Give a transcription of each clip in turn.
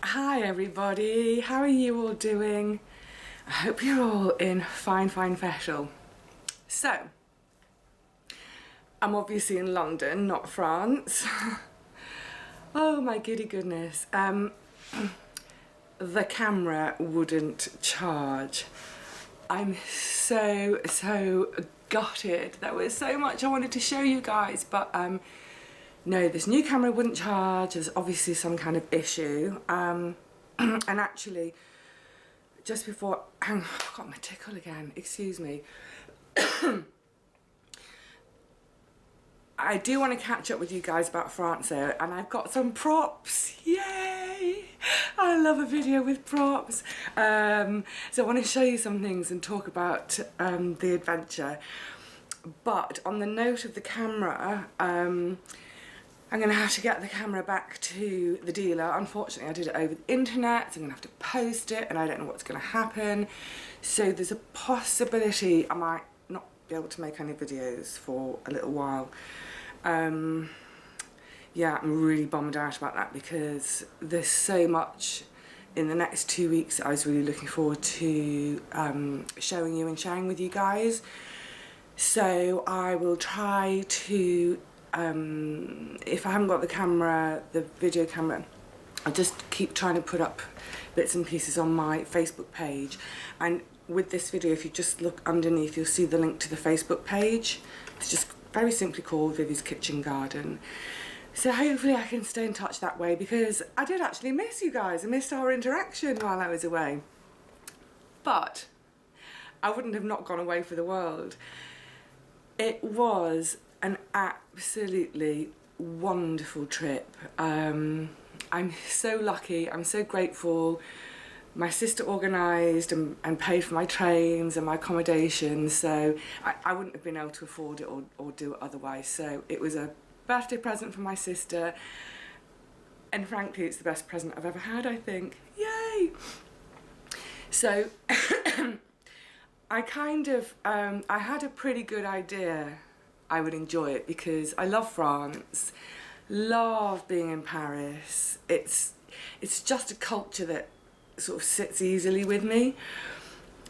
Hi everybody, how are you all doing? I hope you're all in fine fashion. So, I'm obviously in London, not France. Oh my giddy goodness. The camera wouldn't charge. I'm so gutted. There was so much I wanted to show you guys, but no, this new camera wouldn't charge. There's obviously some kind of issue. And actually, just before, I've got my tickle again, excuse me. I do want to catch up with you guys about France though, and I've got some props, yay! I love a video with props. So I want to show you some things and talk about the adventure. But on the note of the camera, I'm going to have to get the camera back to the dealer. Unfortunately, I did it over the internet, so I'm going to have to post it, and I don't know what's going to happen. So there's a possibility I might not be able to make any videos for a little while. Yeah, I'm really bummed out about that because there's so much in the next 2 weeks that I was really looking forward to showing you and sharing with you guys. So I will try to, if I haven't got the camera, the video camera, I'll just keep trying to put up bits and pieces on my Facebook page. And with this video, if you just look underneath, you'll see the link to the Facebook page. It's just very simply called Vivi's Kitchen Garden. So hopefully I can stay in touch that way, because I did actually miss you guys. I missed our interaction while I was away. But I wouldn't have not gone away for the world. It was an absolutely wonderful trip. I'm so lucky, I'm so grateful. My sister organised and paid for my trains and my accommodation, so I wouldn't have been able to afford it or do it otherwise. So it was a birthday present from my sister, and frankly it's the best present I've ever had, I think. Yay! So I kind of, I had a pretty good idea I would enjoy it because I love France, love being in Paris. It's just a culture that sort of sits easily with me.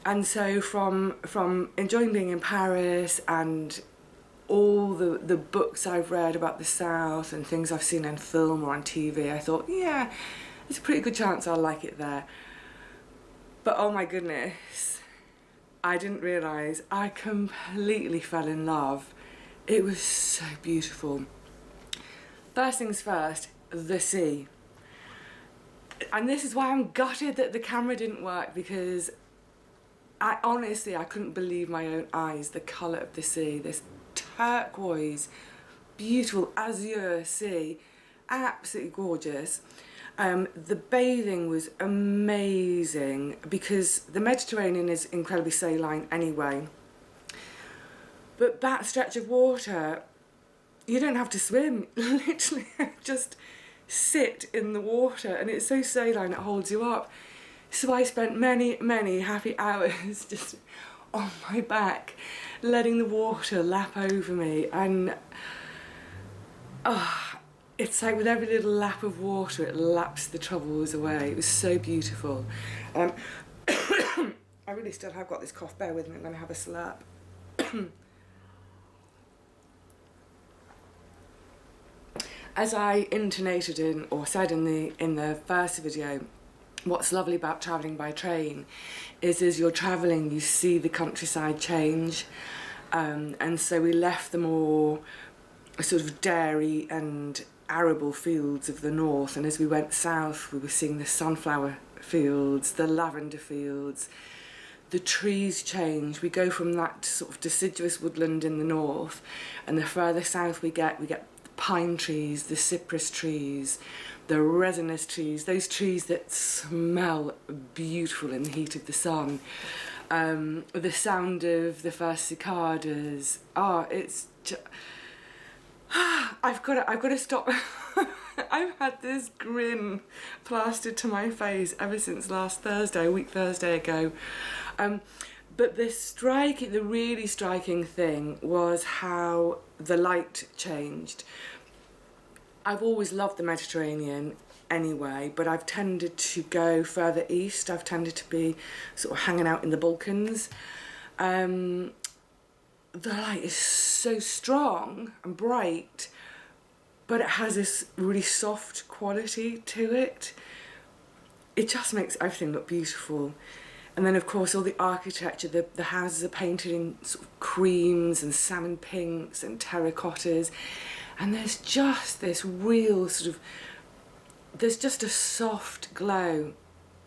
And so from enjoying being in Paris and all the books I've read about the South and things I've seen on film or on TV, I thought, yeah, there's a pretty good chance I'll like it there. But oh my goodness, I didn't realise I completely fell in love. It was so beautiful. First things first, the sea. And this is why I'm gutted that the camera didn't work, because I honestly couldn't believe my own eyes, the colour of the sea, this turquoise, beautiful azure sea, absolutely gorgeous. The bathing was amazing because the Mediterranean is incredibly saline anyway. But that stretch of water, you don't have to swim, literally just sit in the water, and it's so saline it holds you up. So I spent many happy hours just on my back letting the water lap over me, and it's like with every little lap of water it laps the troubles away. It was so beautiful. I really still have got this cough, bear with me, I'm going to have a slurp. As I intonated in, or said in the first video, what's lovely about travelling by train is as you're travelling you see the countryside change, and so we left the more sort of dairy and arable fields of the north, and as we went south we were seeing the sunflower fields, the lavender fields, the trees change. We go from that sort of deciduous woodland in the north, and the further south we get pine trees, the cypress trees, the resinous trees, those trees that smell beautiful in the heat of the sun. The sound of the first cicadas. It's just, I've got to stop. I've had this grin plastered to my face ever since last Thursday, a week Thursday ago. But the really striking thing was how the light changed. I've always loved the Mediterranean, anyway, but I've tended to go further east. I've tended to be sort of hanging out in the Balkans. The light is so strong and bright, but it has this really soft quality to it. It just makes everything look beautiful. And then of course all the architecture, the houses are painted in sort of creams and salmon pinks and terracottas, and there's just this real sort of, there's just a soft glow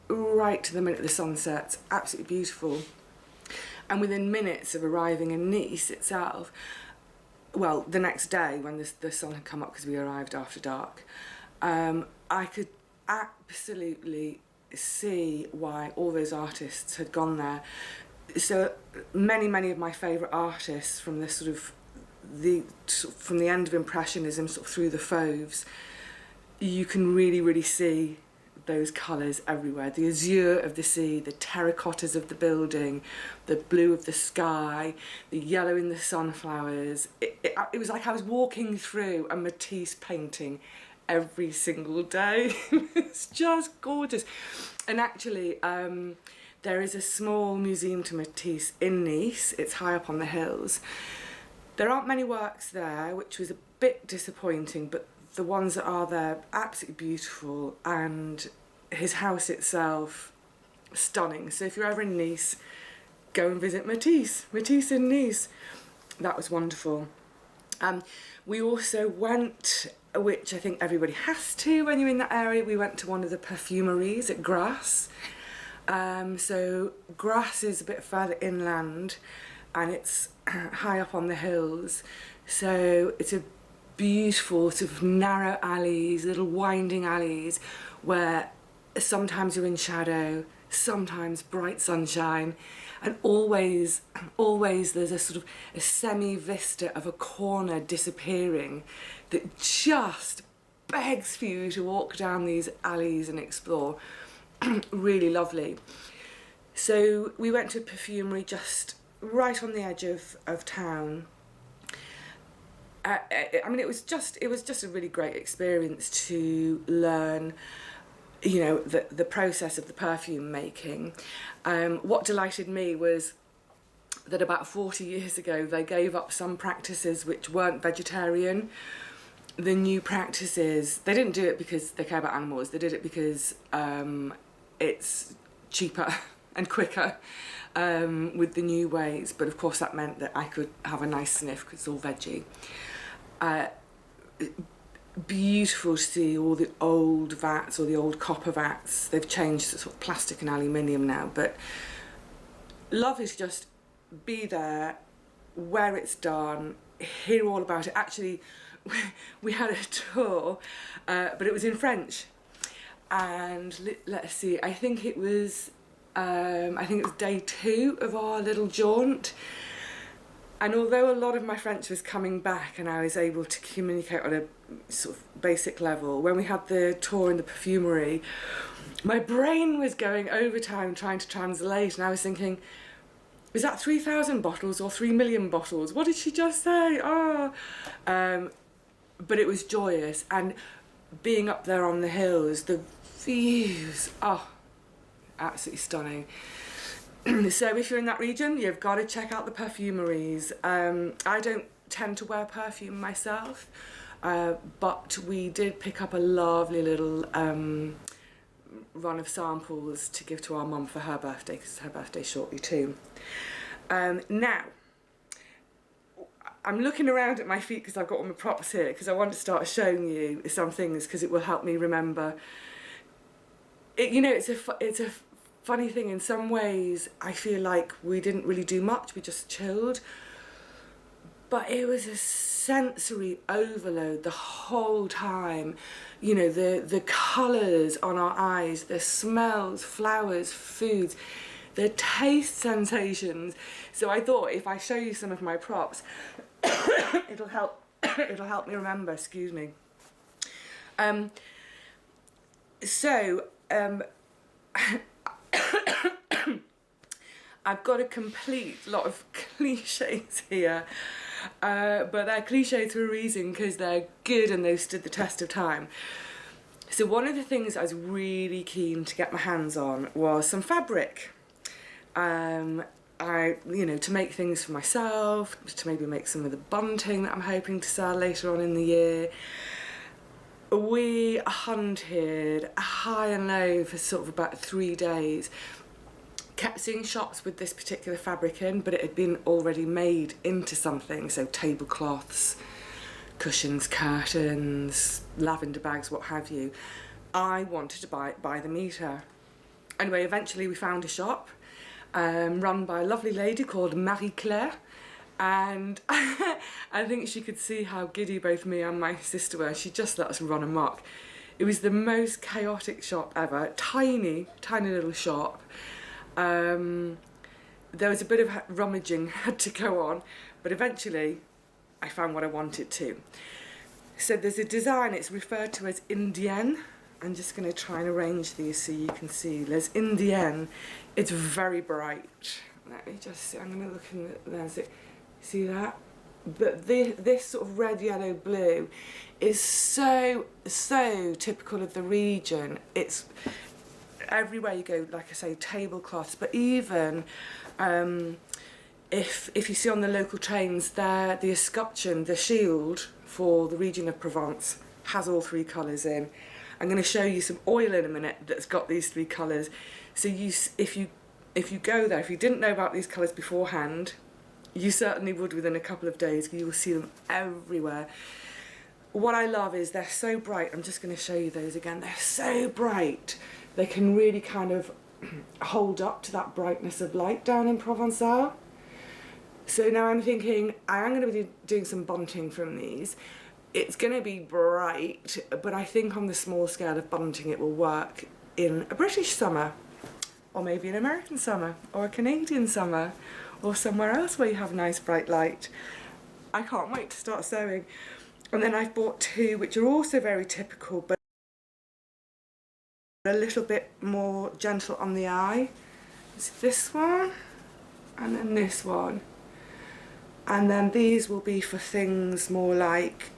right to the minute the sun sets. Absolutely beautiful. And within minutes of arriving in Nice itself, well, the next day when the sun had come up because we arrived after dark, I could absolutely see why all those artists had gone there. So many of my favourite artists from the from the end of Impressionism sort of through the Fauves, you can really see those colours everywhere. The azure of the sea, the terracottas of the building, the blue of the sky, the yellow in the sunflowers. It was like I was walking through a Matisse painting every single day. It's just gorgeous. And actually, there is a small museum to Matisse in Nice. It's high up on the hills. There aren't many works there, which was a bit disappointing, but the ones that are there, absolutely beautiful, and his house itself, stunning. So if you're ever in Nice, go and visit Matisse. Matisse in Nice. That was wonderful. We also went, which I think everybody has to when you're in that area, we went to one of the perfumeries at Grasse. So Grasse is a bit further inland and it's high up on the hills. So it's a beautiful sort of narrow alleys, little winding alleys where sometimes you're in shadow, sometimes bright sunshine, and always there's a sort of a semi-vista of a corner disappearing that just begs for you to walk down these alleys and explore. Really lovely. So we went to a perfumery just right on the edge of town. I mean, it was just a really great experience to learn, you know, the process of the perfume making. What delighted me was that about 40 years ago they gave up some practices which weren't vegetarian. The new practices, they didn't do it because they care about animals, they did it because it's cheaper and quicker with the new ways, but of course that meant that I could have a nice sniff because it's all veggie. Beautiful to see all the old vats or the old copper vats. They've changed to sort of plastic and aluminium now, but lovely to just be there where it's done, hear all about it. Actually, we had a tour, but it was in French, and let's see, I think it was day 2 of our little jaunt. And although a lot of my French was coming back and I was able to communicate on a sort of basic level, when we had the tour in the perfumery, my brain was going overtime trying to translate, and I was thinking, is that 3,000 bottles or 3 million bottles? What did she just say? But it was joyous, and being up there on the hills, the views, absolutely stunning. So if you're in that region, you've got to check out the perfumeries. I don't tend to wear perfume myself, but we did pick up a lovely little run of samples to give to our mum for her birthday, because it's her birthday shortly too. Now, I'm looking around at my feet because I've got all my props here, because I want to start showing you some things because it will help me remember. You know, it's a funny thing. In some ways, I feel like we didn't really do much. We just chilled. But it was a sensory overload the whole time. You know, the colours on our eyes, the smells, flowers, foods, the taste sensations. So I thought if I show you some of my props, it'll help me remember, excuse me. I've got a complete lot of cliches here, but they're cliches for a reason, because they're good and they've stood the test of time. So one of the things I was really keen to get my hands on was some fabric. To make things for myself, to maybe make some of the bunting that I'm hoping to sell later on in the year. We hunted high and low for sort of about 3 days. Kept seeing shops with this particular fabric in, but it had been already made into something, so tablecloths, cushions, curtains, lavender bags, what have you. I wanted to buy it by the metre. Anyway, eventually we found a shop run by a lovely lady called Marie-Claire, and I think she could see how giddy both me and my sister were. She just let us run amok. It was the most chaotic shop ever, tiny little shop. There was a bit of rummaging had to go on, but eventually I found what I wanted to. So there's a design, it's referred to as Indienne. I'm just going to try and arrange these so you can see. There's Indienne, it's very bright. Let me just see, I'm going to look in there's it. See that? But this sort of red, yellow, blue is so typical of the region. It's everywhere you go, like I say, tablecloths, but even if you see on the local trains there, the escutcheon, the shield for the region of Provence has all 3 colours in. I'm going to show you some oil in a minute that's got these 3 colours. So if you go there, if you didn't know about these colours beforehand, you certainly would within a couple of days. You will see them everywhere. What I love is they're so bright. I'm just going to show you those again. They're so bright. They can really kind of hold up to that brightness of light down in Provencal. So now I'm thinking I am going to be doing some bunting from these. It's going to be bright, but I think on the small scale of bunting it will work in a British summer, or maybe an American summer, or a Canadian summer, or somewhere else where you have nice bright light. I can't wait to start sewing. And then I've bought 2 which are also very typical, but a little bit more gentle on the eye. It's this one, and then this one. And then these will be for things more like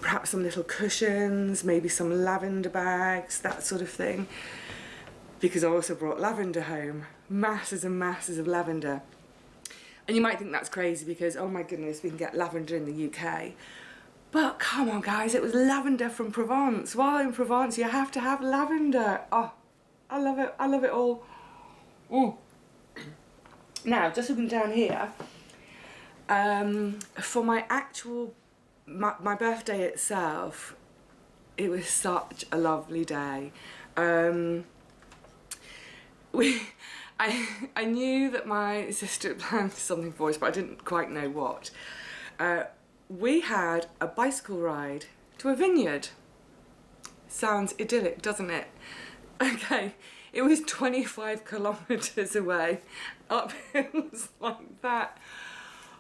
perhaps some little cushions, maybe some lavender bags, that sort of thing. Because I also brought lavender home, masses and masses of lavender. And you might think that's crazy because, oh my goodness, we can get lavender in the UK. But come on guys, it was lavender from Provence. While in Provence you have to have lavender. Oh, I love it all. Ooh. Now, just looking down here, for my actual my birthday itself, it was such a lovely day. I knew that my sister had planned something for us, but I didn't quite know what. We had a bicycle ride to a vineyard. Sounds idyllic, doesn't it? Okay, it was 25 kilometres away, up hills like that.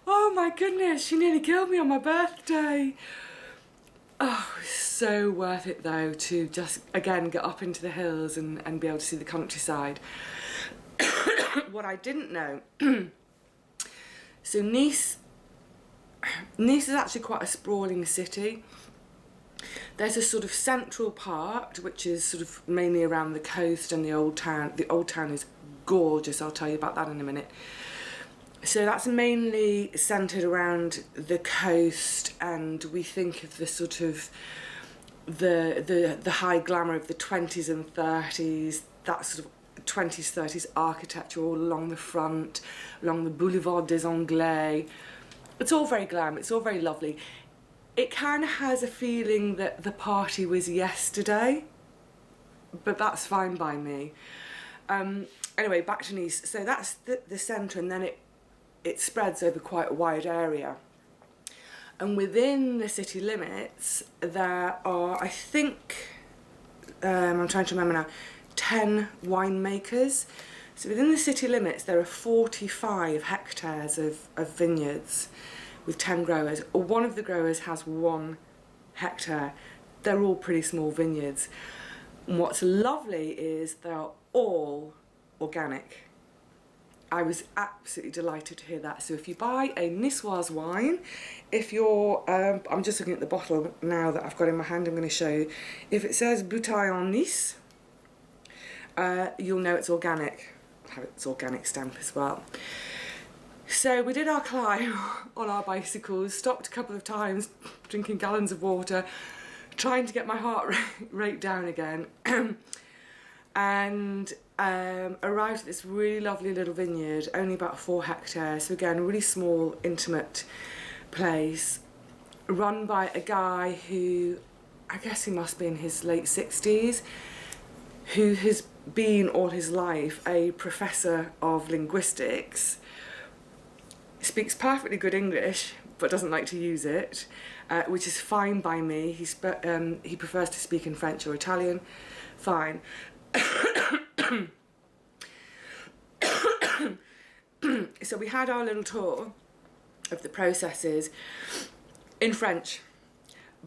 Oh my goodness, she nearly killed me on my birthday. Oh, so worth it though to just, again, get up into the hills and be able to see the countryside. What I didn't know, so Nice is actually quite a sprawling city. There's a sort of central part, which is sort of mainly around the coast and the old town. The old town is gorgeous, I'll tell you about that in a minute. So that's mainly centred around the coast, and we think of the sort of the high glamour of the 20s and 30s, that sort of 20s, 30s architecture all along the front, along the Boulevard des Anglais. It's all very glam, it's all very lovely. It kind of has a feeling that the party was yesterday, but that's fine by me. Anyway, back to Nice. So that's the centre, and then it spreads over quite a wide area. And within the city limits, there are, I think, I'm trying to remember now, 10 winemakers. So within the city limits, there are 45 hectares of vineyards with 10 growers. Or one of the growers has 1 hectare. They're all pretty small vineyards. And what's lovely is they're all organic. I was absolutely delighted to hear that. So if you buy a Niçoise wine, if you're, I'm just looking at the bottle now that I've got in my hand, I'm going to show you. If it says Bouteille en Nice, you'll know it's organic. It'll have its organic stamp as well. So we did our climb on our bicycles, stopped a couple of times, drinking gallons of water, trying to get my heart rate down again. And arrived at this really lovely little vineyard, only about 4 hectares. So again, a really small, intimate place, run by a guy who, I guess he must be in his late 60s, who has been all his life a professor of linguistics, speaks perfectly good English, but doesn't like to use it, which is fine by me. He prefers to speak in French or Italian. Fine. So we had our little tour of the processes in French,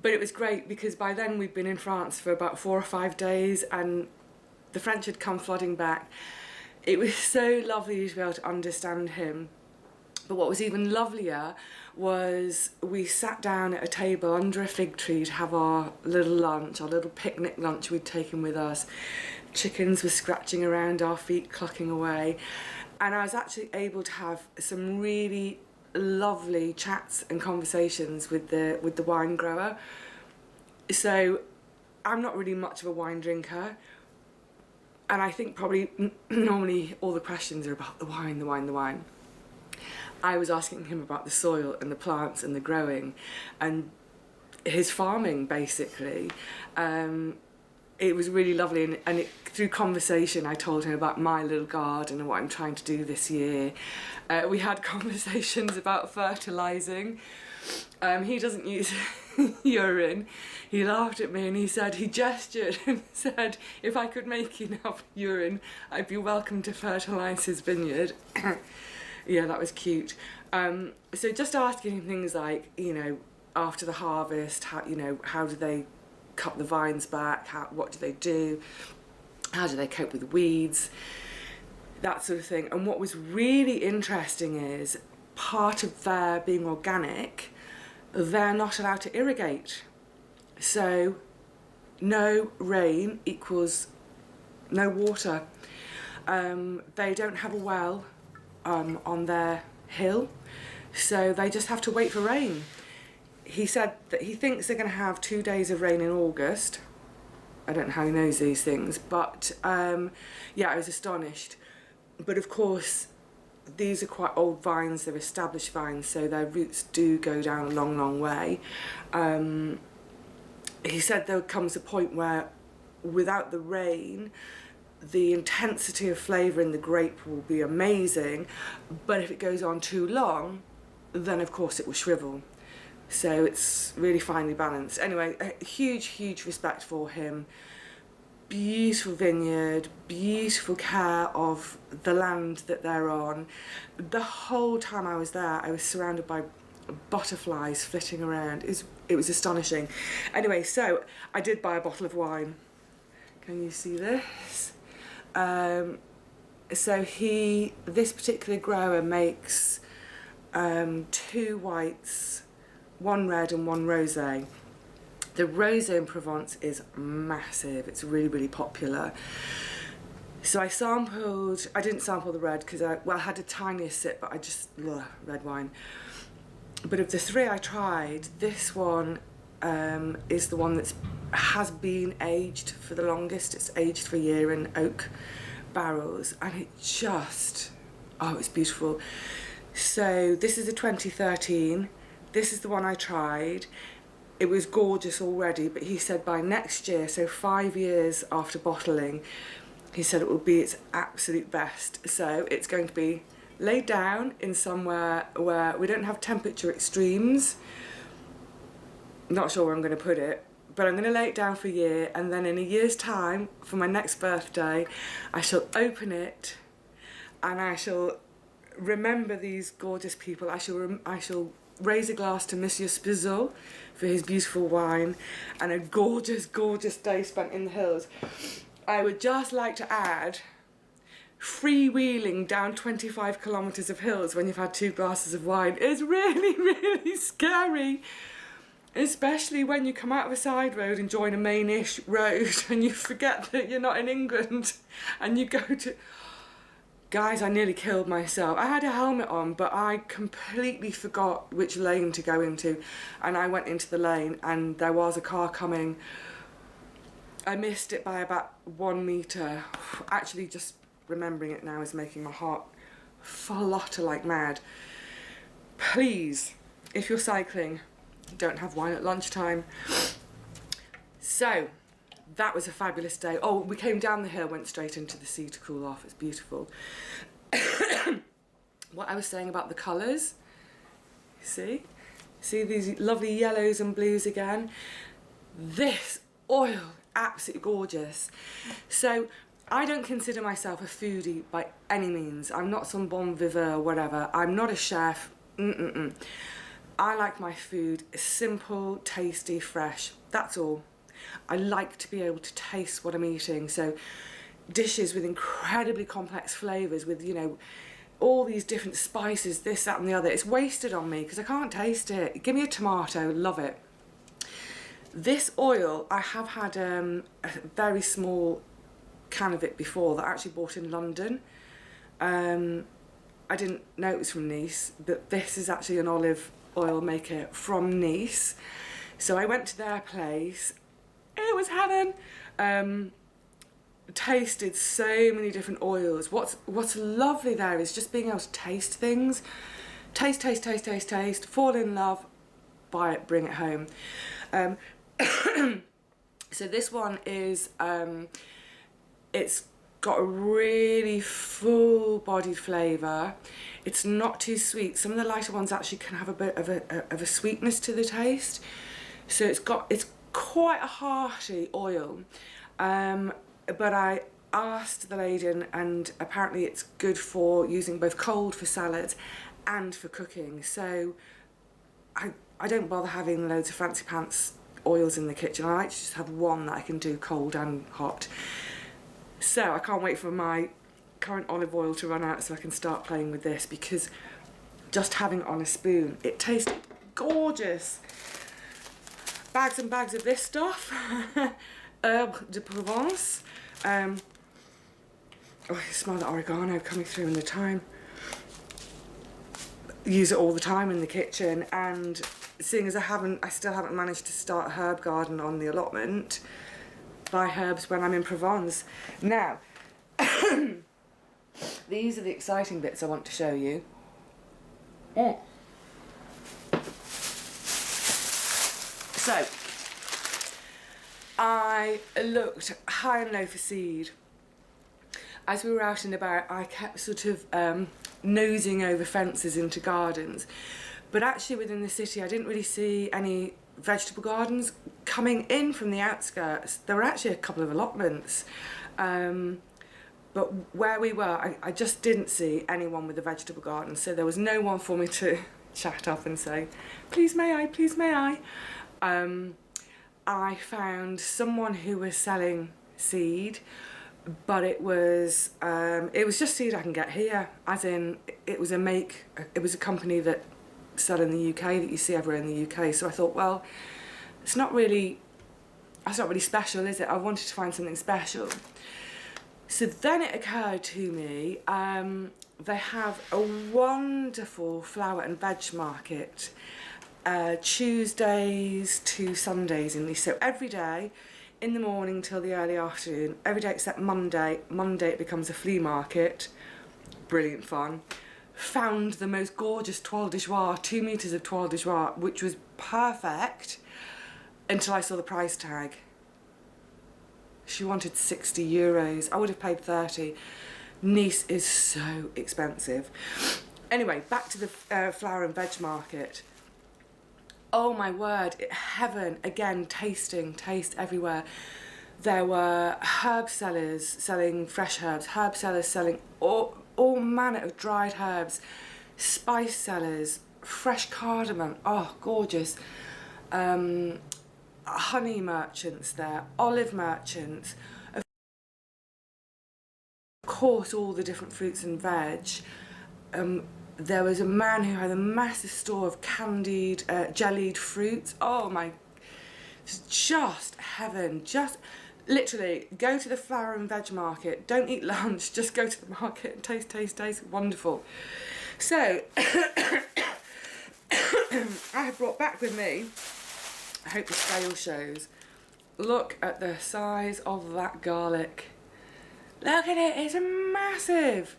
but it was great because by then we'd been in France for about 4 or 5 days and the French had come flooding back. It was so lovely to be able to understand him. But what was even lovelier was we sat down at a table under a fig tree to have our little lunch, our little picnic lunch we'd taken with us. Chickens were scratching around our feet, clucking away. And I was actually able to have some really lovely chats and conversations with the wine grower. So I'm not really much of a wine drinker. And I think probably normally all the questions are about the wine, the wine, the wine. I was asking him about the soil and the plants and the growing and his farming, basically. It was really lovely, and through conversation I told him about my little garden and what I'm trying to do this year. We had conversations about fertilising. He doesn't use urine. He laughed at me and he gestured and said if I could make enough urine I'd be welcome to fertilise his vineyard. Yeah, that was cute. So just asking him things like, you know, after the harvest, how do they cut the vines back? What do they do? How do they cope with weeds? That sort of thing. And what was really interesting is part of their being organic, they're not allowed to irrigate. So no rain equals no water. They don't have a well on their hill, so they just have to wait for rain. He said that he thinks they're going to have 2 days of rain in August. I don't know how he knows these things, but yeah, I was astonished. But of course, these are quite old vines, they're established vines, so their roots do go down a long, long way. He said there comes a point where without the rain, the intensity of flavour in the grape will be amazing, but if it goes on too long, then of course it will shrivel. So it's really finely balanced. Anyway, a huge, huge respect for him. Beautiful vineyard, beautiful care of the land that they're on. The whole time I was there, I was surrounded by butterflies flitting around. It was astonishing. Anyway, so I did buy a bottle of wine. Can you see this? So this particular grower makes 2 whites, 1 red and 1 rosé. The rosé in Provence is massive. It's really, really popular. So I didn't sample the red because I had a tiniest sip, but I just love red wine. But of the 3 I tried, this one is the one that has been aged for the longest. It's aged for a year in oak barrels, and it's beautiful. So this is a 2013. This is the one I tried. It was gorgeous already, but he said by next year, so 5 years after bottling, he said it will be its absolute best. So it's going to be laid down in somewhere where we don't have temperature extremes. Not sure where I'm going to put it, but I'm going to lay it down for a year, and then in a year's time, for my next birthday, I shall open it and I shall remember these gorgeous people. I shall raise a glass to Monsieur Spizzle for his beautiful wine and a gorgeous, gorgeous day spent in the hills. I would just like to add freewheeling down 25 kilometres of hills when you've had 2 glasses of wine is really, really scary. Especially when you come out of a side road and join a main-ish road and you forget that you're not in England and you go to... Guys, I nearly killed myself. I had a helmet on, but I completely forgot which lane to go into, and I went into the lane and there was a car coming. I missed it by about 1 metre. Actually, just remembering it now is making my heart flutter like mad. Please, if you're cycling, don't have wine at lunchtime. So that was a fabulous day. Oh, we came down the hill, went straight into the sea to cool off. It's beautiful. What I was saying about the colours, see these lovely yellows and blues again. This oil, absolutely gorgeous. So I don't consider myself a foodie by any means. I'm not some bon vivant or whatever. I'm not a chef. I like my food simple, tasty, fresh. That's all. I like to be able to taste what I'm eating. So dishes with incredibly complex flavours, with, you know, all these different spices, this, that and the other. It's wasted on me because I can't taste it. Give me a tomato, love it. This oil, I have had a very small can of it before that I actually bought in London. I didn't know it was from Nice, but this is actually an olive oil maker from Nice. So I went to their place. It was heaven. Tasted so many different oils. What's lovely there is just being able to taste things. Taste, fall in love, buy it, bring it home. So this one is, it's got a really full-bodied flavour. It's not too sweet. Some of the lighter ones actually can have a bit of a sweetness to the taste. So it's quite a hearty oil. But I asked the lady, and apparently it's good for using both cold for salads and for cooking. So I don't bother having loads of fancy pants oils in the kitchen. I like to just have one that I can do cold and hot. So I can't wait for my current olive oil to run out so I can start playing with this, because just having it on a spoon, it tastes gorgeous. Bags and bags of this stuff. Herbe de Provence. Oh, I smell the oregano coming through in the thyme. Use it all the time in the kitchen, and seeing as I still haven't managed to start a herb garden on the allotment, buy herbs when I'm in Provence. Now, these are the exciting bits I want to show you. So, I looked high and low for seed. As we were out and about, I kept sort of nosing over fences into gardens, but actually within the city I didn't really see any vegetable gardens. Coming in from the outskirts, there were actually a couple of allotments, but where we were, I just didn't see anyone with a vegetable garden, so there was no one for me to chat up and say, please may I, please may I. I found someone who was selling seed, but it was just seed I can get here, as in it was a company that sell in the UK, that you see everywhere in the UK. So I thought, well, that's not really special, is it? I wanted to find something special. So then it occurred to me, they have a wonderful flower and veg market, Tuesdays to Sundays in Nice. So every day, in the morning till the early afternoon, every day except Monday. Monday it becomes a flea market. Brilliant fun. Found the most gorgeous toile de joie, 2 meters of toile de joie, which was perfect until I saw the price tag. She wanted €60. I would have paid 30. Nice is so expensive. Anyway, back to the flower and veg market. Oh my word, heaven. Again, taste everywhere. There were herb sellers selling fresh herbs, herb sellers selling all manner of dried herbs, spice sellers, fresh cardamom, oh gorgeous, honey merchants there, olive merchants, of course all the different fruits and veg. There was a man who had a massive store of candied, jellied fruits. Oh my, it's just heaven. Just literally go to the flower and veg market. Don't eat lunch, just go to the market and taste. Wonderful. So, I have brought back with me, I hope the scale shows, look at the size of that garlic. Look at it, it's massive.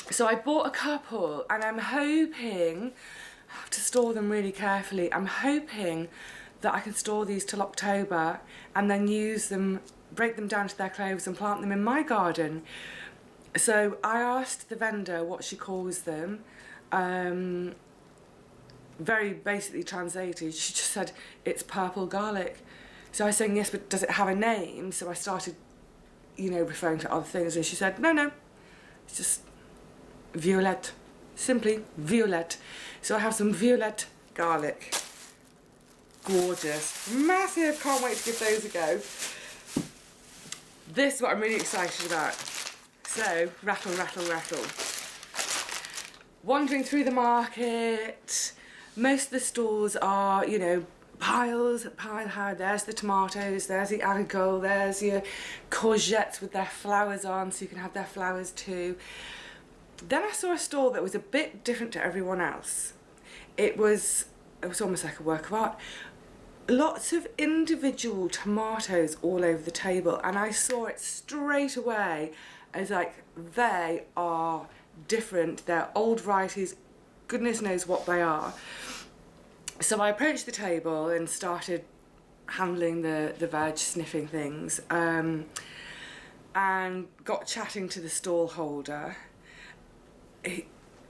So I bought a couple and I'm hoping, I have to store them really carefully, I'm hoping that I can store these till October and then use them, break them down to their cloves and plant them in my garden. So I asked the vendor what she calls them, very basically translated, she just said it's purple garlic. So I was saying yes, but does it have a name? So I started, you know, referring to other things and she said no, it's just violet, simply violet. So I have some violet garlic. Gorgeous, massive, can't wait to give those a go. This is what I'm really excited about. So, rattle. Wandering through the market, most of the stores are, you know, pile high. There's the tomatoes, there's the agricola, there's your courgettes with their flowers on, so you can have their flowers too. Then I saw a stall that was a bit different to everyone else. It was almost like a work of art. Lots of individual tomatoes all over the table, and I saw it straight away as like, they are different, they're old varieties, goodness knows what they are. So I approached the table and started handling the veg, sniffing things, and got chatting to the stall holder.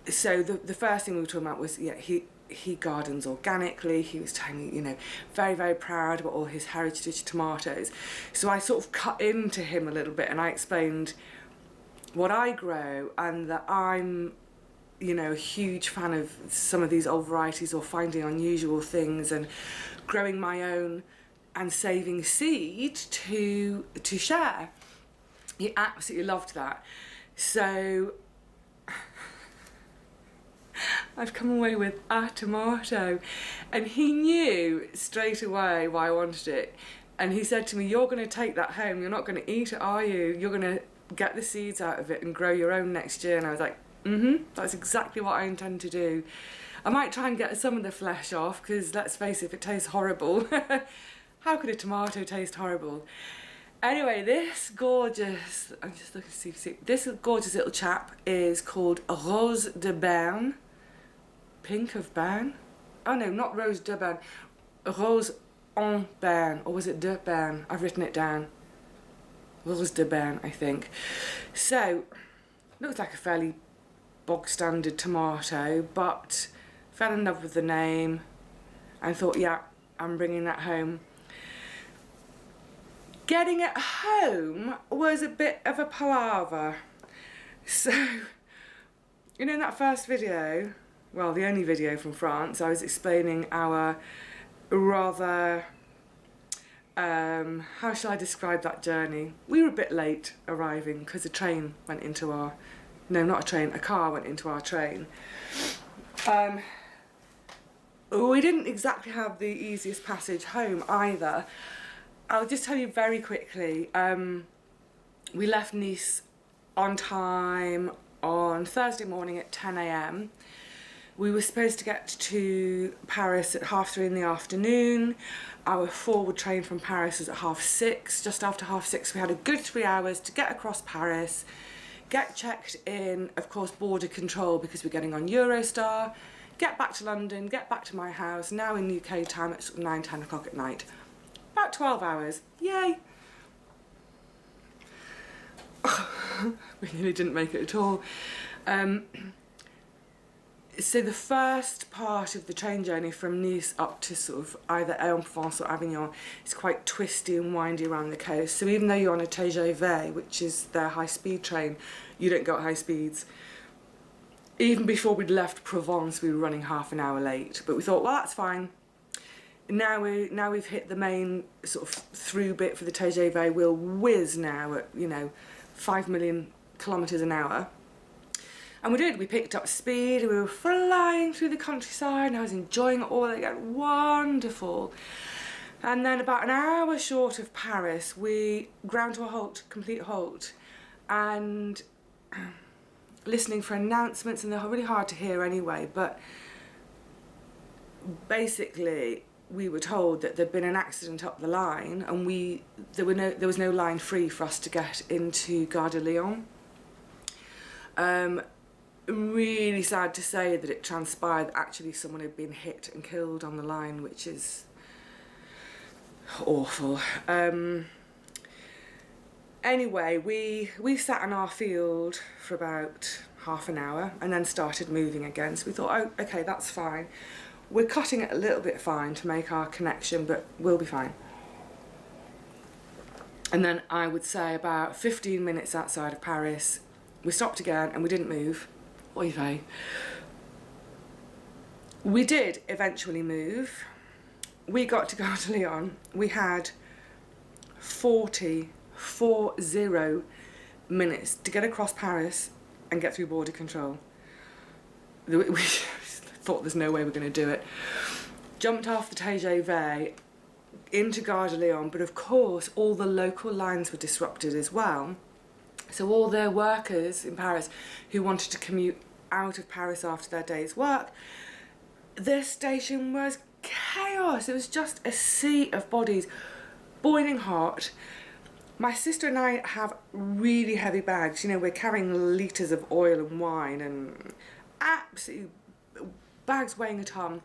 So the first thing we were talking about was, yeah, he gardens organically. He was telling me, you know, very, very proud about all his heritage tomatoes. So I sort of cut into him a little bit and I explained what I grow and that I'm, you know, a huge fan of some of these old varieties or finding unusual things and growing my own and saving seed to share. He absolutely loved that. So I've come away with a tomato, and he knew straight away why I wanted it. And he said to me, "You're going to take that home, you're not going to eat it, are you? You're going to get the seeds out of it and grow your own next year." And I was like, that's exactly what I intend to do. I might try and get some of the flesh off, because let's face it, if it tastes horrible, how could a tomato taste horrible? Anyway, this gorgeous, I'm just looking to see, this gorgeous little chap is called Rose de Berne. Pink of Berne? Oh no, not Rose de Berne. Rose en Berne, or was it de Berne? I've written it down. Rose de Berne, I think. So, looks like a fairly bog standard tomato, but fell in love with the name and thought, yeah, I'm bringing that home. Getting it home was a bit of a palaver. So, you know, in that first video, well, the only video from France, I was explaining our rather, how shall I describe that journey? We were a bit late arriving because a train went into our, no, not a train, a car went into our train. We didn't exactly have the easiest passage home either. I'll just tell you very quickly, we left Nice on time on Thursday morning at 10 AM. We were supposed to get to Paris at 3:30 in the afternoon. Our forward train from Paris was at 6:30. Just after 6:30 we had a good 3 hours to get across Paris, get checked in, of course border control because we're getting on Eurostar, get back to London, get back to my house, now in UK time at 9-10 o'clock at night. About 12 hours, yay! We nearly didn't make it at all. So the first part of the train journey from Nice up to sort of either Aix-en-Provence or Avignon is quite twisty and windy around the coast. So even though you're on a TGV, which is their high-speed train, you don't go at high speeds. Even before we'd left Provence, we were running half an hour late. But we thought, well, that's fine. Now we've hit the main sort of through bit for the TGV. We'll whiz now at, you know, 5 million kilometres an hour. And we did, we picked up speed and we were flying through the countryside and I was enjoying it all again, wonderful. And then about an hour short of Paris, we ground to a halt, complete halt, and listening for announcements, and they're really hard to hear anyway, but basically we were told that there'd been an accident up the line and there was no line free for us to get into Gare de Lyon. Really sad to say that it transpired that actually someone had been hit and killed on the line, which is awful. Anyway, we sat in our field for about half an hour and then started moving again. So we thought, oh, okay, that's fine. We're cutting it a little bit fine to make our connection, but we'll be fine. And then I would say about 15 minutes outside of Paris, we stopped again and we didn't move. Oy vey. We did eventually move. We got to Gare de Lyon. We had 40 minutes to get across Paris and get through border control. We thought there's no way we're going to do it. Jumped off the TGV into Gare de Lyon, but of course all the local lines were disrupted as well. So all the workers in Paris who wanted to commute out of Paris after their day's work, this station was chaos. It was just a sea of bodies, boiling hot. My sister and I have really heavy bags. You know, we're carrying litres of oil and wine and absolutely bags weighing a ton.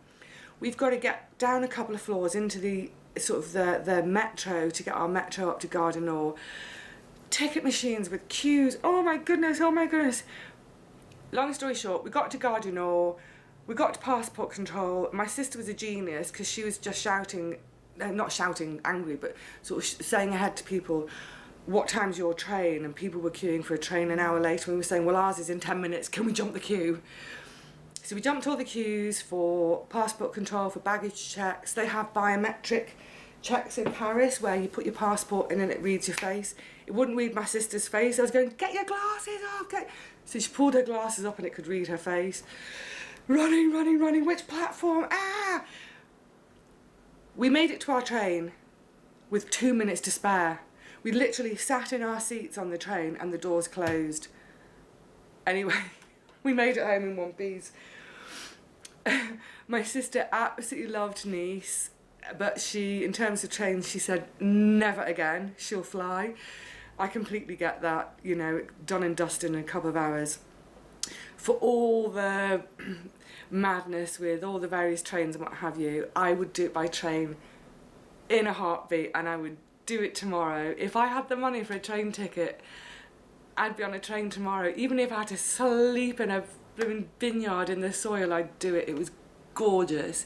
We've got to get down a couple of floors into the sort of the metro to get our metro up to Gare du Nord. Ticket machines with queues. Oh my goodness, oh my goodness. Long story short, we got to Gare du Nord, we got to passport control. My sister was a genius because she was just shouting, not shouting angry, but sort of saying ahead to people, what time's your train? And people were queuing for a train an hour later and we were saying, well, ours is in 10 minutes, can we jump the queue? So we jumped all the queues for passport control, for baggage checks. They have biometric checks in Paris where you put your passport in and it reads your face. It wouldn't read my sister's face. I was going, get your glasses off. So she pulled her glasses up and it could read her face. Running, which platform? Ah! We made it to our train with 2 minutes to spare. We literally sat in our seats on the train and the doors closed. Anyway, we made it home in one piece. My sister absolutely loved Nice, but she, in terms of trains, she said, never again, she'll fly. I completely get that, you know, done and dusted in a couple of hours. For all the madness with all the various trains and what have you, I would do it by train in a heartbeat, and I would do it tomorrow. If I had the money for a train ticket, I'd be on a train tomorrow. Even if I had to sleep in a blooming vineyard in the soil, I'd do it. It was gorgeous.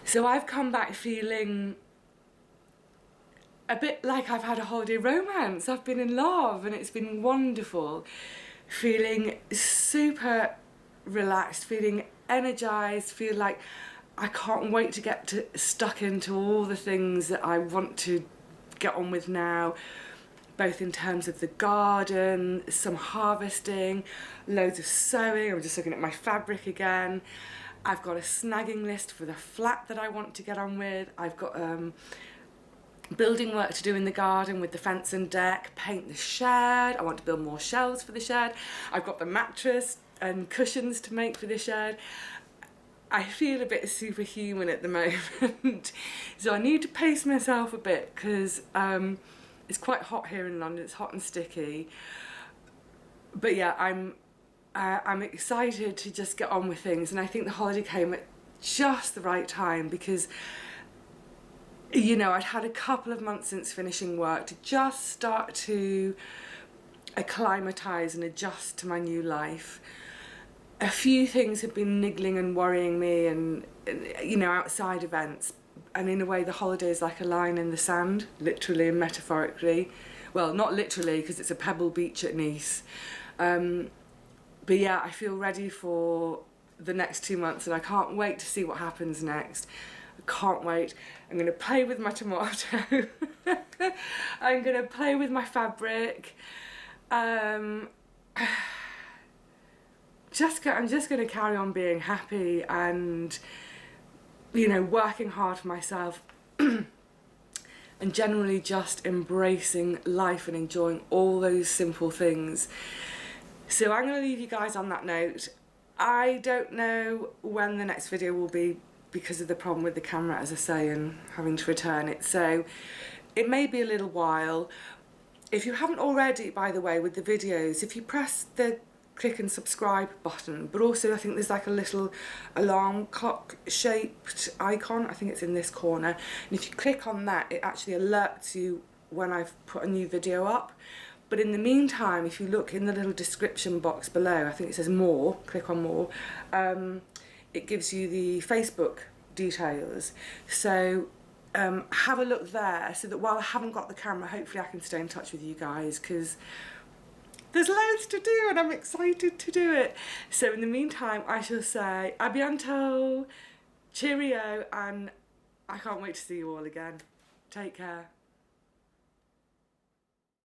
So I've come back feeling a bit like I've had a holiday romance. I've been in love and it's been wonderful. Feeling super relaxed, feeling energised, feel like I can't wait to get stuck into all the things that I want to get on with now, both in terms of the garden, some harvesting, loads of sewing. I'm just looking at my fabric again. I've got a snagging list for the flat that I want to get on with. I've got building work to do in the garden with the fence and deck, paint the shed. I want to build more shelves for the shed. I've got the mattress and cushions to make for the shed. I feel a bit superhuman at the moment. So I need to pace myself a bit because it's quite hot here in London. It's hot and sticky. But yeah, I'm excited to just get on with things, and I think the holiday came at just the right time because, you know, I'd had a couple of months since finishing work to just start to acclimatise and adjust to my new life. A few things had been niggling and worrying me, and you know, outside events, and in a way the holiday is like a line in the sand, literally and metaphorically. Well, not literally because it's a pebble beach at Nice. But yeah, I feel ready for the next 2 months and I can't wait to see what happens next. I can't wait. I'm going to play with my tomato. I'm going to play with my fabric. I'm just going to carry on being happy and, you know, working hard for myself. And generally just embracing life and enjoying all those simple things. So I'm going to leave you guys on that note. I don't know when the next video will be because of the problem with the camera, as I say, and having to return it. So it may be a little while. If you haven't already, by the way, with the videos, if you press the click and subscribe button, but also I think there's like a little alarm clock shaped icon, I think it's in this corner, and if you click on that it actually alerts you when I've put a new video up. But in the meantime, if you look in the little description box below, I think it says more, click on more, it gives you the Facebook details. So have a look there, so that while I haven't got the camera, hopefully I can stay in touch with you guys, because there's loads to do and I'm excited to do it. So in the meantime, I shall say a bientôt, cheerio, and I can't wait to see you all again. Take care.